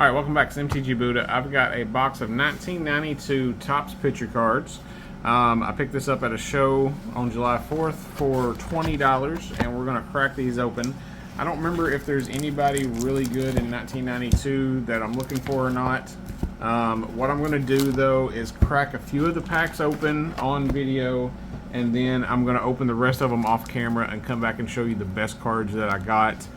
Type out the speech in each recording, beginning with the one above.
Alright, welcome back to MTG Buddha. I've got a box of 1992 Topps Picture Cards. I picked this up at a show on July 4th for $20, and we're going to crack these open. I don't remember if there's anybody really good in 1992 that I'm looking for or not. What I'm going to do, though, is crack a few of the packs open on video, and then I'm going to open the rest of them off camera and come back and show you the best cards that I got.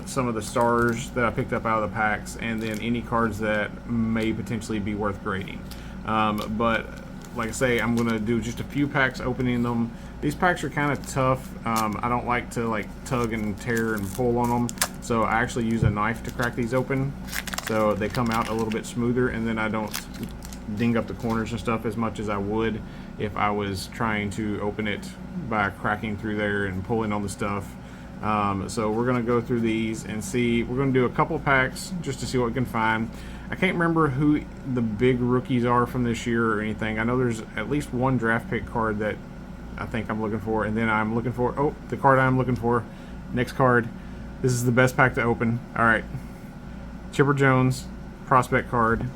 Some of the stars that I picked up out of the packs, and then any cards that may potentially be worth grading. But like I say, I'm going to do just a few packs opening them. These packs are kind of tough. I don't like to tug and tear and pull on them, so I actually use a knife to crack these open so they come out a little bit smoother, and then I don't ding up the corners and stuff as much as I would if I was trying to open it by cracking through there and pulling on the stuff. So we're going to go through these and see. We're going to do a couple packs just to see what we can find. I can't remember who the big rookies are from this year or anything. I know there's at least one draft pick card that I think I'm looking for, and then I'm looking for, oh, the card I'm looking for. Next card. This is the best pack to open. Alright. Chipper Jones prospect card.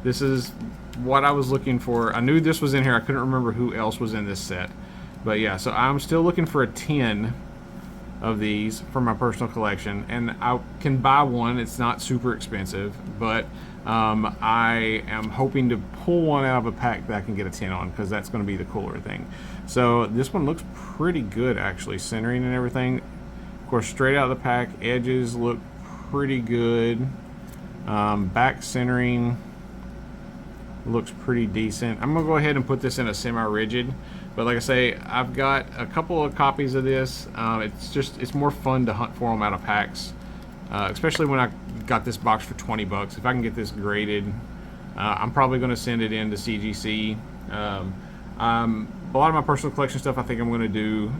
This is what I was looking for. I knew this was in here. I couldn't remember who else was in this set. But yeah, so I'm still looking for a 10 of these for my personal collection, and I can buy one. It's not super expensive, but I am hoping to pull one out of a pack that I can get a 10 on, because that's going to be the cooler thing. So this one looks pretty good, actually, centering and everything. Of course, straight out of the pack, edges look pretty good. Back centering looks pretty decent. I'm gonna go ahead and put this in a semi-rigid, but like I say, I've got a couple of copies of this. It's more fun to hunt for them out of packs, especially when I got this box for 20 bucks. If I can get this graded, I'm probably going to send it in to CGC. A lot of my personal collection stuff I think I'm going to do,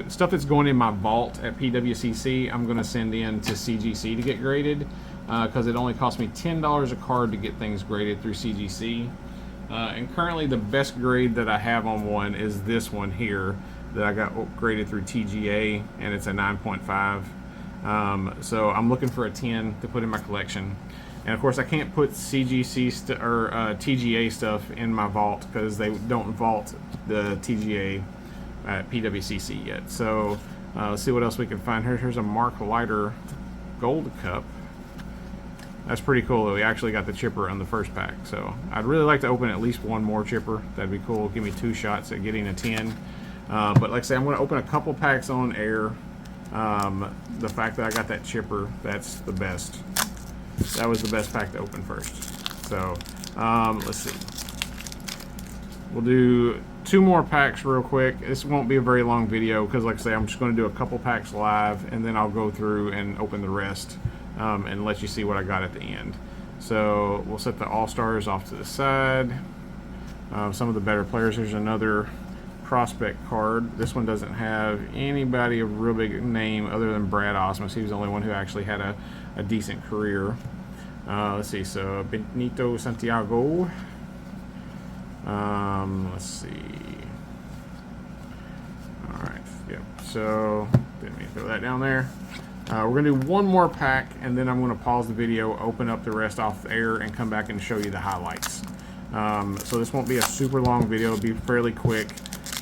stuff that's going in my vault at PWCC, I'm going to send in to CGC to get graded, because it only costs me $10 a card to get things graded through CGC. And currently the best grade that I have on one is this one here that I got graded through TGA, and it's a 9.5. So I'm looking for a 10 to put in my collection. And of course I can't put CGC or TGA stuff in my vault because they don't vault the TGA at PWCC yet. So let's see what else we can find here. Here's a Mark Leiter Gold Cup. That's pretty cool though. We actually got the chipper on the first pack. So I'd really like to open at least one more chipper. That'd be cool. Give me 2 shots at getting a 10. But like I say, I'm going to open a couple packs on air. The fact that I got that chipper, that's the best. That was the best pack to open first. So let's see. We'll do 2 more packs real quick. This won't be a very long video because like I say, I'm just going to do a couple packs live, and then I'll go through and open the rest. And let you see what I got at the end. So we'll set the All-Stars off to the side. Some of the better players. There's another prospect card. This one doesn't have anybody of real big name other than Brad Ausmus. He was the only one who actually had a decent career. Let's see. So Benito Santiago. Let's see. All right. Yep. So let me throw that down there. We're going to do one more pack, and then I'm going to pause the video, open up the rest off the air, and come back and show you the highlights. So this won't be a super long video. It'll be fairly quick.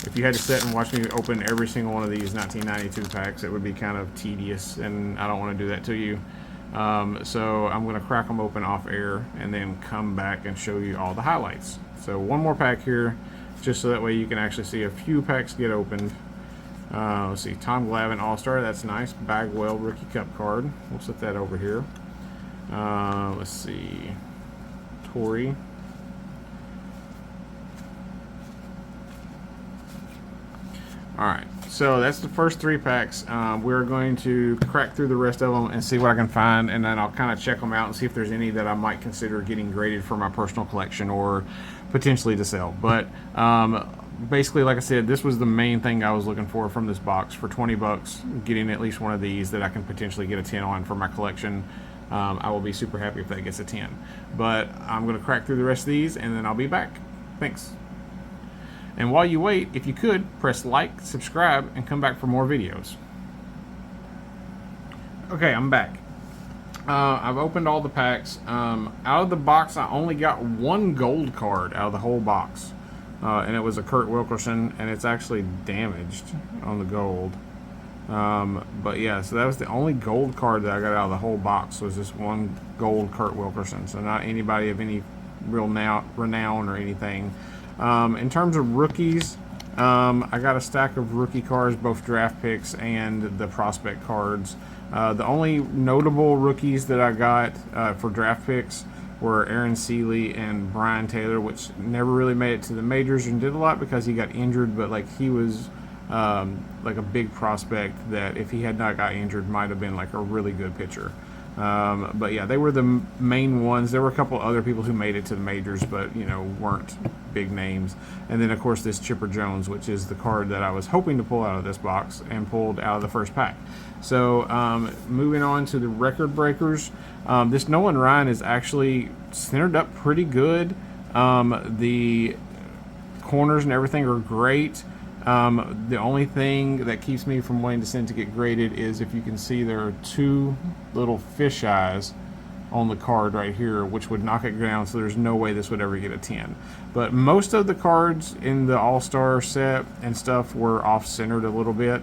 If you had to sit and watch me open every single one of these 1992 packs, it would be kind of tedious, and I don't want to do that to you. So I'm going to crack them open off air and then come back and show you all the highlights. So one more pack here, just so that way you can actually see a few packs get opened. Let's see, Tom Glavine All-Star, that's nice. Bagwell Rookie Cup card. We'll set that over here. Let's see, Torrey. Alright, so that's the first 3 packs. We're going to crack through the rest of them and see what I can find, and then I'll kind of check them out and see if there's any that I might consider getting graded for my personal collection or potentially to sell. But basically, like I said, this was the main thing I was looking for from this box. For 20 bucks, getting at least one of these that I can potentially get a 10 on for my collection. I will be super happy if that gets a 10. But I'm going to crack through the rest of these, and then I'll be back. Thanks. And while you wait, if you could, press like, subscribe, and come back for more videos. Okay, I'm back. I've opened all the packs. Out of the box, I only got one gold card out of the whole box, and it was a Kurt Wilkerson, and it's actually damaged on the gold. But yeah, so that was the only gold card that I got out of the whole box, was this one gold Kurt Wilkerson. So not anybody of any real renown or anything. In terms of rookies, I got a stack of rookie cards, both draft picks and the prospect cards. The only notable rookies that I got for draft picks were Aaron Seeley and Brian Taylor, which never really made it to the majors and did a lot because he got injured, but like he was like a big prospect that if he had not got injured might have been like a really good pitcher. But yeah, they were the main ones. There were a couple other people who made it to the majors, but you know, weren't big names. And then of course this Chipper Jones, which is the card that I was hoping to pull out of this box and pulled out of the first pack. So moving on to the record breakers, this Nolan Ryan is actually centered up pretty good. The corners and everything are great. The only thing that keeps me from wanting to send to get graded is if you can see there are two little fish eyes on the card right here, which would knock it down, so there's no way this would ever get a 10. But most of the cards in the All-Star set and stuff were off-centered a little bit.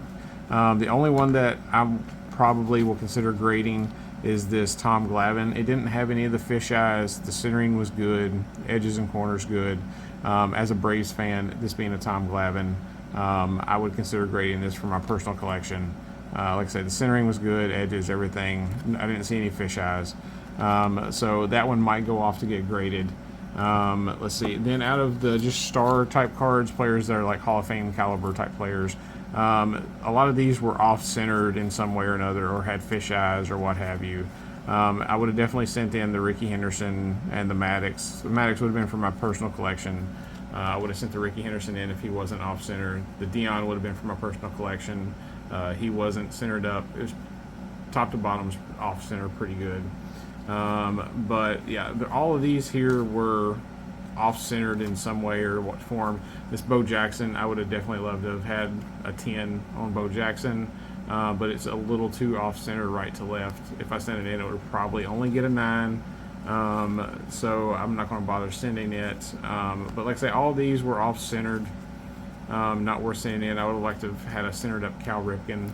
The only one that I probably will consider grading is this Tom Glavine. It didn't have any of the fish eyes. The centering was good. Edges and corners good. As a Braves fan, this being a Tom Glavine, I would consider grading this for my personal collection. Like I said, the centering was good, edges, everything. I didn't see any fish eyes. So that one might go off to get graded. Let's see. Then out of the just star type cards, players that are like Hall of Fame caliber type players, a lot of these were off-centered in some way or another, or had fish eyes or what have you. I would have definitely sent in the Ricky Henderson and the Maddox. The Maddox would have been for my personal collection. I would have sent the Ricky Henderson in if he wasn't off-center. The Dion would have been for my personal collection. He wasn't centered up. It was top to bottom off-center pretty good. But yeah, all of these here were off-centered in some way or what form. This Bo Jackson, I would have definitely loved to have had a 10 on Bo Jackson, but it's a little too off-centered right to left. If I sent it in, it would probably only get a 9. So I'm not going to bother sending it. But like I say, all these were off-centered, not worth sending in. I would have liked to have had a centered up Cal Ripken.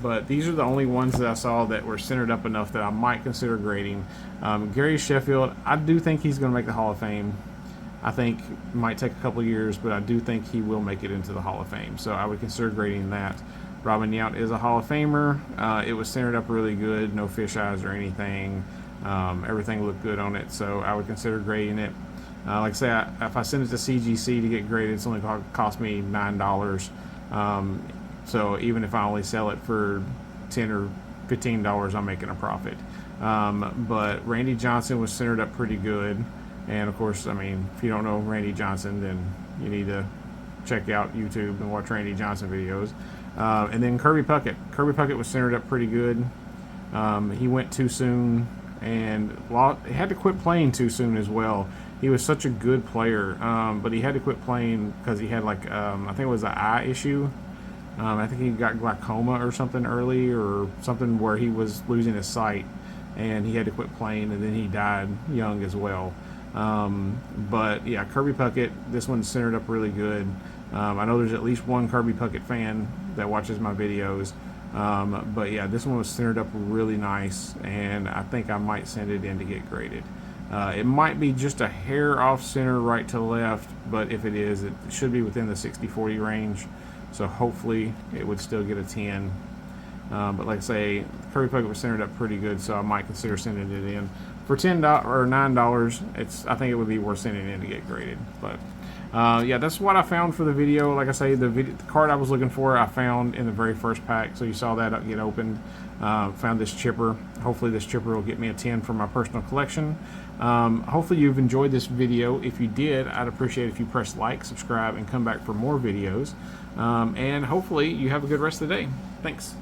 But these are the only ones that I saw that were centered up enough that I might consider grading. Gary Sheffield, I do think he's going to make the Hall of Fame. I think it might take a couple years, but I do think he will make it into the Hall of Fame. So I would consider grading that. Robin Yount is a Hall of Famer. It was centered up really good, no fish eyes or anything. Everything looked good on it, so I would consider grading it. Like I say, if I send it to CGC to get graded, it's only going to cost me $9. So even if I only sell it for $10 or $15, I'm making a profit. But Randy Johnson was centered up pretty good. And of course, I mean, if you don't know Randy Johnson, then you need to check out YouTube and watch Randy Johnson videos. And then Kirby Puckett. Kirby Puckett was centered up pretty good. He went too soon, and he had to quit playing too soon as well. He was such a good player, but he had to quit playing because he had like, I think it was an eye issue. I think he got glaucoma or something early, or something where he was losing his sight, and he had to quit playing, and then he died young as well. But yeah, Kirby Puckett, this one's centered up really good. I know there's at least one Kirby Puckett fan that watches my videos. But yeah, this one was centered up really nice, and I think I might send it in to get graded. It might be just a hair off center right to left, but if it is, it should be within the 60-40 range. So hopefully it would still get a 10. But like I say, Kirby Puckett was centered up pretty good, so I might consider sending it in. For $10 or $9, I think it would be worth sending in to get graded. But yeah, that's what I found for the video. Like I say, the card I was looking for, I found in the very first pack. So you saw that get opened. Found this chipper. Hopefully this chipper will get me a 10 for my personal collection. Hopefully you've enjoyed this video. If you did, I'd appreciate if you press like, subscribe, and come back for more videos. And hopefully you have a good rest of the day. Thanks.